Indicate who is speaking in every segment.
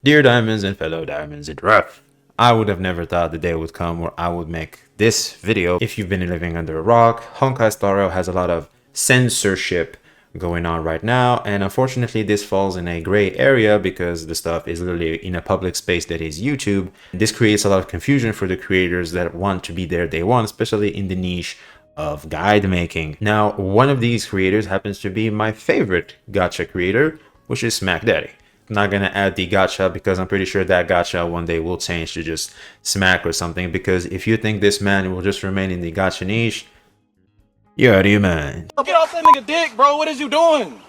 Speaker 1: Dear diamonds and fellow diamonds in rough, I would have never thought the day would come where I would make this video. If you've been living under a rock, Honkai Star Rail has a lot of censorship going on right now, and unfortunately this falls in a gray area because the stuff is literally in a public space that is YouTube. This creates a lot of confusion for the creators that want to be there day one, especially in the niche of guide making. Now, one of these creators happens to be my favorite gacha creator, which is Smack Daddy. I'm not gonna add the gacha because I'm pretty sure that gacha one day will change to just Smack or something, because if you think this man will just remain in the gacha niche, you're out of your mind.
Speaker 2: Get off that nigga dick, bro. What is you doing?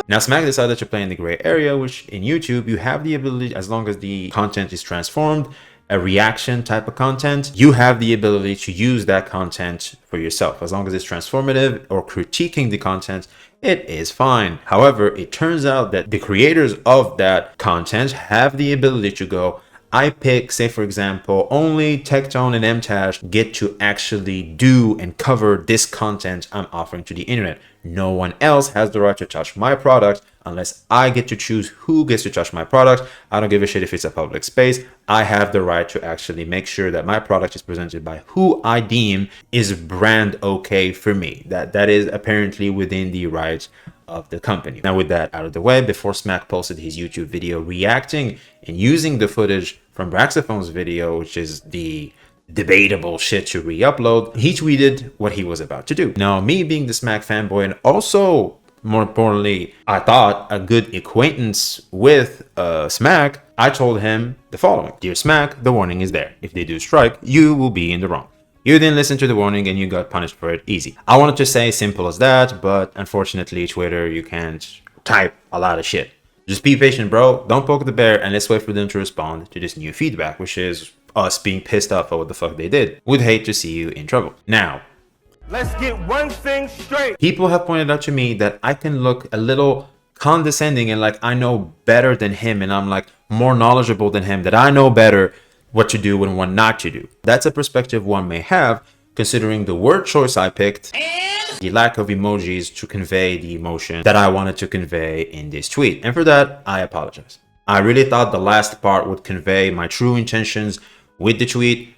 Speaker 1: Now, Smack decided to play in the gray area, which in YouTube, you have the ability, as long as the content is transformed, a reaction type of content, you have the ability to use that content for yourself. As long as it's transformative or critiquing the content, it is fine. However, it turns out that the creators of that content have the ability to go, I pick, say for example, only Tectone and MTash get to actually do and cover this content I'm offering to the internet. No one else has the right to touch my product unless I get to choose who gets to touch my product. I don't give a shit if it's a public space. I have the right to actually make sure that my product is presented by who I deem is brand okay for me. That is apparently within the rights of the company. Now, with that out of the way, before Smack posted his YouTube video reacting and using the footage from Braxophone's video, which is the debatable shit to re-upload, he tweeted what he was about to do. Now, me being the Smack fanboy, and also more importantly, I thought a good acquaintance with Smack, I told him the following: Dear Smack, the warning is there. If they do strike, you will be in the wrong. You didn't listen to the warning and you got punished for it. Easy. I wanted to say simple as that, but unfortunately Twitter, you can't type a lot of shit. Just be patient, bro. Don't poke the bear, and let's wait for them to respond to this new feedback, which is us being pissed off at what the fuck they did. Would hate to see you in trouble. Now,
Speaker 2: Let's get one thing straight.
Speaker 1: people have pointed out to me that I can look a little condescending and like I know better than him, and I'm like more knowledgeable than him, that I know better what to do and what not to do. That's a perspective one may have, considering the word choice I picked, the lack of emojis to convey the emotion that I wanted to convey in this tweet. And for that, I apologize. I really thought the last part would convey my true intentions with the tweet.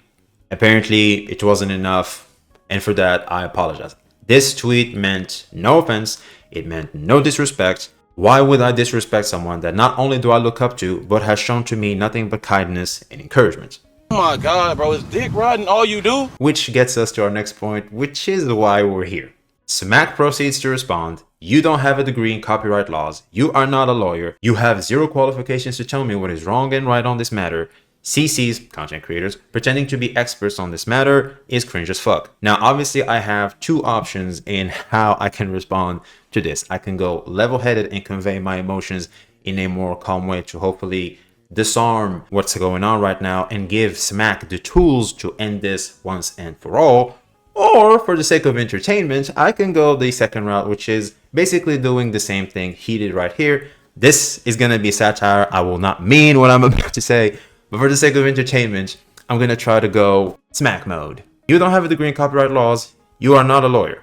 Speaker 1: Apparently, it wasn't enough, and for that, I apologize. This tweet meant no offense, it meant no disrespect. Why would I disrespect someone that not only do I look up to, but has shown to me nothing but kindness and encouragement?
Speaker 2: Oh my god, bro. Is dick riding all you do?
Speaker 1: Which gets us to our next point, which is why we're here. Smack proceeds to respond, you don't have a degree in copyright laws, you are not a lawyer, you have zero qualifications to tell me what is wrong and right on this matter. CC's, content creators, pretending to be experts on this matter is cringe as fuck. Now, obviously, I have two options in how I can respond to this. I can go level-headed and convey my emotions in a more calm way to hopefully disarm what's going on right now and give Smack the tools to end this once and for all. Or, for the sake of entertainment, I can go the second route, which is basically doing the same thing he did right here. This is going to be satire. I will not mean what I'm about to say, but for the sake of entertainment, I'm going to try to go Smack mode. You don't have a degree in copyright laws. You are not a lawyer.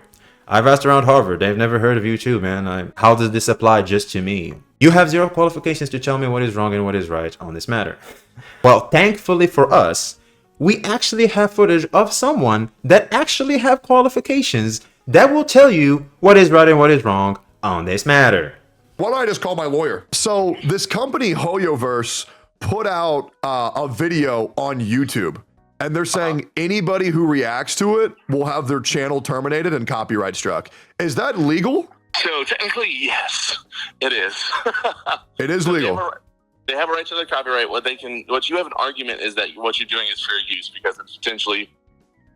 Speaker 1: I've asked around Harvard. They've never heard of you too, man. How does this apply just to me? You have zero qualifications to tell me what is wrong and what is right on this matter. Well, thankfully for us, we actually have footage of someone that actually have qualifications that will tell you what is right and what is wrong on this matter.
Speaker 3: Why don't I just call my lawyer? So this company Hoyoverse put out a video on YouTube, and they're saying anybody who reacts to it will have their channel terminated and copyright struck. Is that legal?
Speaker 4: So technically, yes, it is.
Speaker 3: It is legal.
Speaker 4: They have a right to their copyright. What you have an argument is that what you're doing is fair use because it's potentially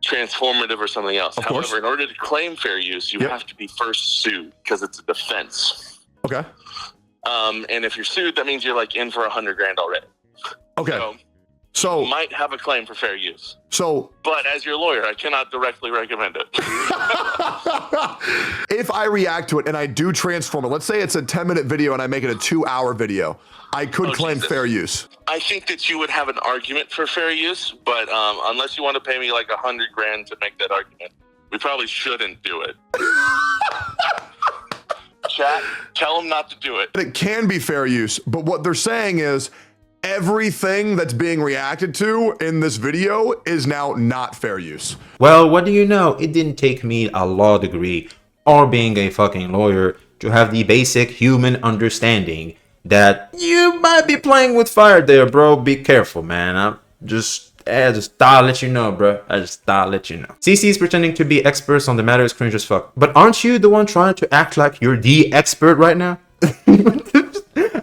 Speaker 4: transformative or something else.
Speaker 3: Of course.
Speaker 4: However, in order to claim fair use, you have to be first sued because it's a defense.
Speaker 3: Okay.
Speaker 4: And if you're sued, that means you're like in for $100,000 already.
Speaker 3: Okay.
Speaker 4: So you might have a claim for fair use.
Speaker 3: So,
Speaker 4: but as your lawyer, I cannot directly recommend it.
Speaker 3: if I react to it and I do transform it, let's say it's a 10-minute video and I make it a 2-hour video, I could claim fair use.
Speaker 4: I think that you would have an argument for fair use, but unless you want to pay me like $100,000 to make that argument, we probably shouldn't do it. chat. Tell them not to do it.
Speaker 3: It can be fair use, but what they're saying is everything that's being reacted to in this video is now not fair use.
Speaker 1: Well, what do you know? It didn't take me a law degree or being a fucking lawyer to have the basic human understanding that you might be playing with fire there, bro. Be careful, man. I just thought I'd let you know, bro. I just thought I'd let you know. CC's pretending to be experts on the matter is cringe as fuck. But aren't you the one trying to act like you're the expert right now?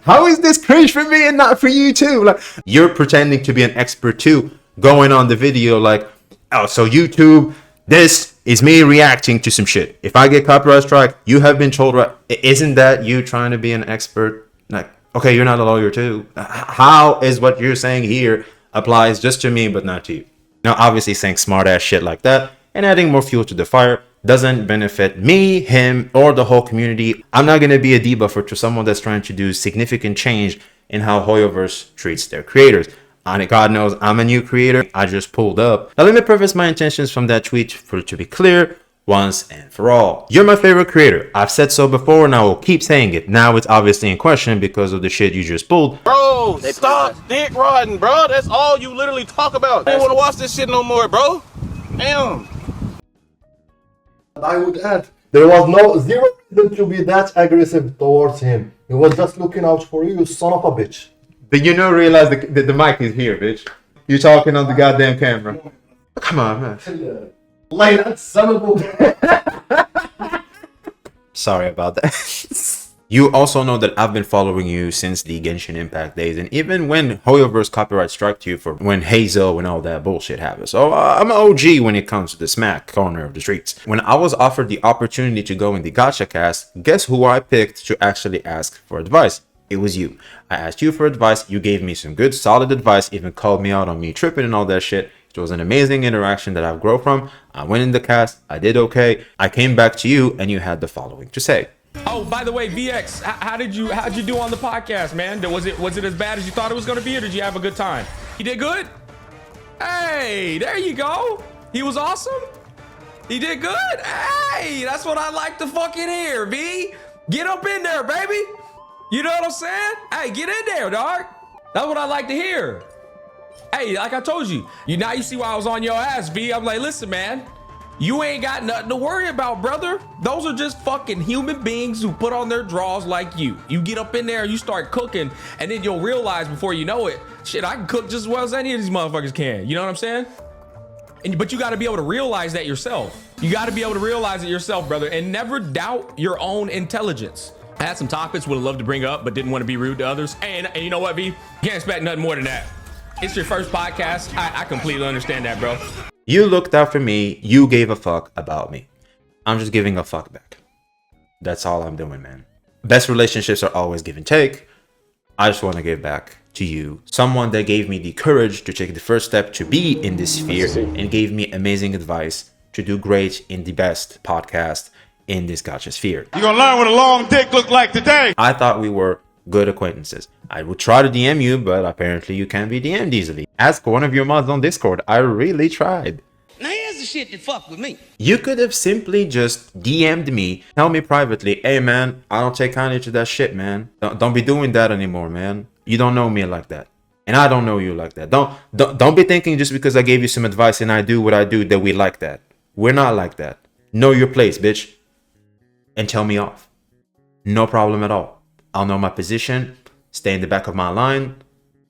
Speaker 1: How is this cringe for me and not for you too? Like, you're pretending to be an expert too, going on the video like, oh, so YouTube, this is me reacting to some shit. If I get copyright strike, you have been told, right? Isn't that you trying to be an expert? Like, okay, you're not a lawyer too. How is what you're saying here applies just to me but not to you? Now, obviously saying smart ass shit like that and adding more fuel to the fire doesn't benefit me, him, or the whole community. I'm not going to be a debuffer to someone that's trying to do significant change in how Hoyoverse treats their creators. And God knows I'm a new creator. I just pulled up. Now let me preface my intentions from that tweet for it to be clear once and for all. You're my favorite creator. I've said so before and I will keep saying it. Now it's obviously in question because of the shit you just pulled.
Speaker 2: Bro, stop dick riding, bro. That's all you literally talk about. I don't want to watch this shit no more, bro. Damn.
Speaker 5: I would add, there was zero reason to be that aggressive towards him. He was just looking out for you, son of a bitch.
Speaker 1: Did you not realize the mic is here, bitch? You're talking on the goddamn camera. Come on, man.
Speaker 5: Like that son of a...
Speaker 1: Sorry about that. You also know that I've been following you since the Genshin Impact days, and even when Hoyoverse copyright struck you for when Hazel and all that bullshit happened. So I'm an OG when it comes to the smack corner of the streets. When I was offered the opportunity to go in the Gacha cast, guess who I picked to actually ask for advice? It was you. I asked you for advice. You gave me some good, solid advice, even called me out on me tripping and all that shit. It was an amazing interaction that I've grown from. I went in the cast. I did okay. I came back to you and you had the following to say.
Speaker 6: Oh, by the way, VX, how'd you do on the podcast, man? Was it as bad as you thought it was gonna be, or did you have a good time? You did good? Hey, there you go. He was awesome. He did good. Hey, that's what I like to fucking hear, V. Get up in there, baby. You know what I'm saying? Hey, get in there, dog. That's what I like to hear. Hey, like I told you, now you see why I was on your ass, V. I'm like, listen, man. You ain't got nothing to worry about, brother. Those are just fucking human beings who put on their draws like you. You get up in there, you start cooking, and then you'll realize before you know it, shit, I can cook just as well as any of these motherfuckers can. You know what I'm saying? But you got to be able to realize that yourself. You got to be able to realize it yourself, brother, and never doubt your own intelligence. I had some topics would have loved to bring up, but didn't want to be rude to others. And you know what, V? You can't expect nothing more than that. It's your first podcast. I completely understand that, bro.
Speaker 1: You looked out for me. You gave a fuck about me. I'm just giving a fuck back. That's all I'm doing, man. Best relationships are always give and take. I just want to give back to you. Someone that gave me the courage to take the first step to be in this sphere and gave me amazing advice to do great in the best podcast in this gacha sphere.
Speaker 7: You're gonna learn what a long dick look like today.
Speaker 1: I thought we were good acquaintances. I would try to DM you, but apparently you can't be DM'd easily. Ask one of your mods on Discord. I really tried.
Speaker 8: Now here's the shit that fuck with me.
Speaker 1: You could have simply just DM'd me, tell me privately, hey man, I don't take kindly to that shit, man. Don't be doing that anymore, man. You don't know me like that. And I don't know you like that. Don't be thinking just because I gave you some advice and I do what I do that we like that. We're not like that. Know your place, bitch. And tell me off. No problem at all. I'll know my position, stay in the back of my line.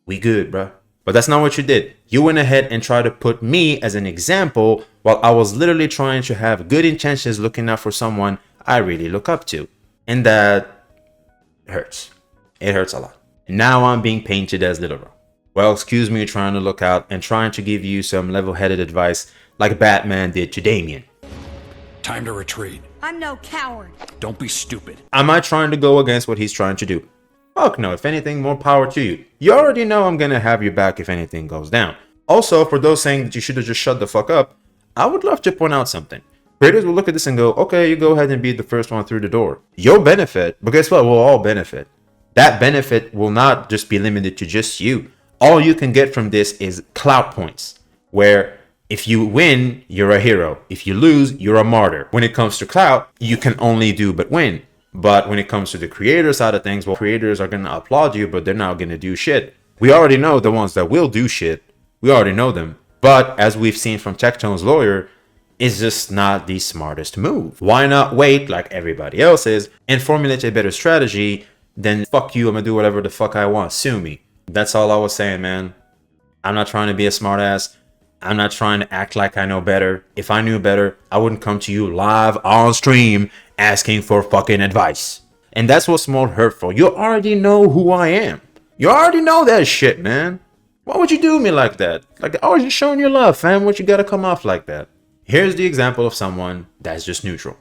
Speaker 1: We good, bruh. But that's not what you did. You went ahead and tried to put me as an example while I was literally trying to have good intentions looking out for someone I really look up to. And that hurts. It hurts a lot. And now I'm being painted as little bro. Well, excuse me trying to look out and trying to give you some level-headed advice like Batman did to Damien.
Speaker 9: Time to retreat.
Speaker 10: I'm no coward.
Speaker 9: Don't be stupid.
Speaker 1: Am I trying to go against what he's trying to do? Fuck no. If anything, more power to you. You already know I'm gonna have your back if anything goes down. Also, for those saying that you should have just shut the fuck up, I would love to point out something. Creators will look at this and go, okay, you go ahead and be the first one through the door. You'll benefit, but guess what? We'll all benefit. That benefit will not just be limited to just you. All you can get from this is clout points, where if you win, you're a hero. If you lose, you're a martyr. When it comes to clout, you can only do but win. But when it comes to the creator side of things, well, creators are going to applaud you, but they're not going to do shit. We already know the ones that will do shit. We already know them. But as we've seen from Tectone's lawyer, it's just not the smartest move. Why not wait like everybody else is and formulate a better strategy than fuck you, I'm gonna do whatever the fuck I want, sue me. That's all I was saying, man. I'm not trying to be a smartass. I'm not trying to act like I know better. If I knew better, I wouldn't come to you live on stream asking for fucking advice. And that's what's more hurtful. You already know who I am. You already know that shit, man. Why would you do me like that? Like, I was just showing you love, fam. What you gotta come off like that? Here's the example of someone that's just neutral.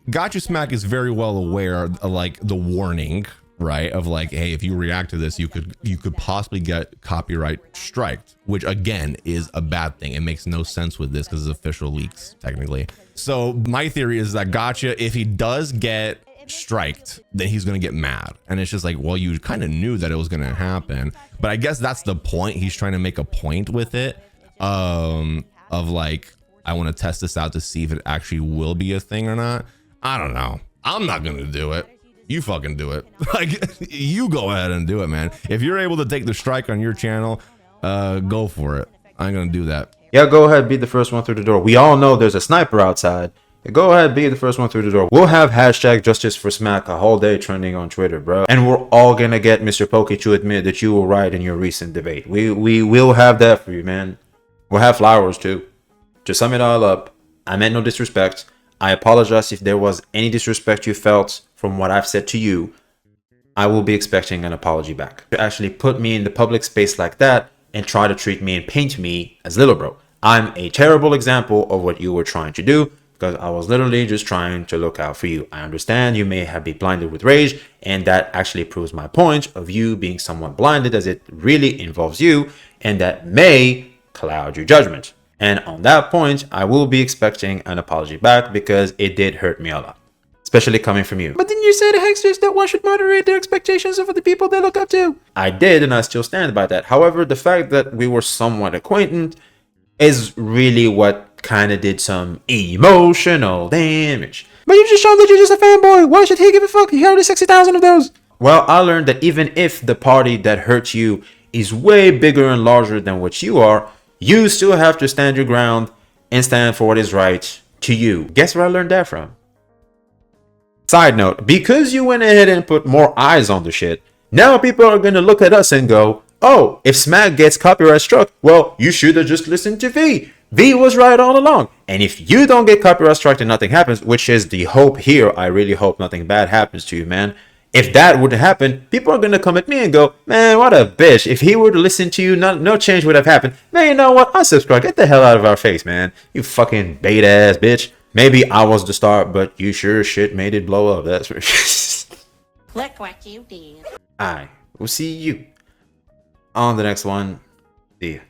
Speaker 10: Gacha Smack is very well aware of like the warning, right? Of like, hey, if you react to this, you could possibly get copyright striked, which again is a bad thing. It makes no sense with this because it's official leaks technically. So my theory is that Gacha, if he does get striked, then he's gonna get mad. And it's just like, well, you kind of knew that it was gonna happen. But I guess that's the point. He's trying to make a point with it, of like, I want to test this out to see if it actually will be a thing or not. I don't know. I'm not gonna do it. You fucking do it. Like, you go ahead and do it, man. If you're able to take the strike on your channel, go for it. I ain't gonna do that.
Speaker 1: Yeah, go ahead, be the first one through the door. We all know there's a sniper outside. Go ahead, be the first one through the door. We'll have hashtag justice for smack a whole day trending on Twitter, bro. And we're all gonna get Mr. Pokey to admit that you were right in your recent debate. We will have that for you, man. We'll have flowers too. To sum it all up, I meant no disrespect. I apologize if there was any disrespect you felt from what I've said to you. I will be expecting an apology back. To actually put me in the public space like that and try to treat me and paint me as little bro. I'm a terrible example of what you were trying to do because I was literally just trying to look out for you. I understand you may have been blinded with rage, and that actually proves my point of you being somewhat blinded as it really involves you, and that may cloud your judgment. And on that point, I will be expecting an apology back because it did hurt me a lot, especially coming from you. But didn't you say to Hexters that one should moderate their expectations of the people they look up to? I did, and I still stand by that. However, the fact that we were somewhat acquainted is really what kind of did some emotional damage. But you just shown that you're just a fanboy. Why should he give a fuck? He already 60,000 of those. Well, I learned that even if the party that hurts you is way bigger and larger than what you are, you still have to stand your ground and stand for what is right to you. Guess where I learned that from? Side note, because you went ahead and put more eyes on the shit, now people are going to look at us and go, oh, if Smack gets copyright struck, well, you should have just listened to V. V was right all along. And if you don't get copyright struck and nothing happens, which is the hope here, I really hope nothing bad happens to you, man. If that would happen, people are going to come at me and go, man, what a bitch. If he were to listen to you, no change would have happened. Man, you know what? Unsubscribe. Get the hell out of our face, man. You fucking bait-ass bitch. Maybe I was the star, but you sure shit made it blow up. That's for sure.
Speaker 11: Look what you did.
Speaker 1: Alright, we'll see you on the next one. See ya.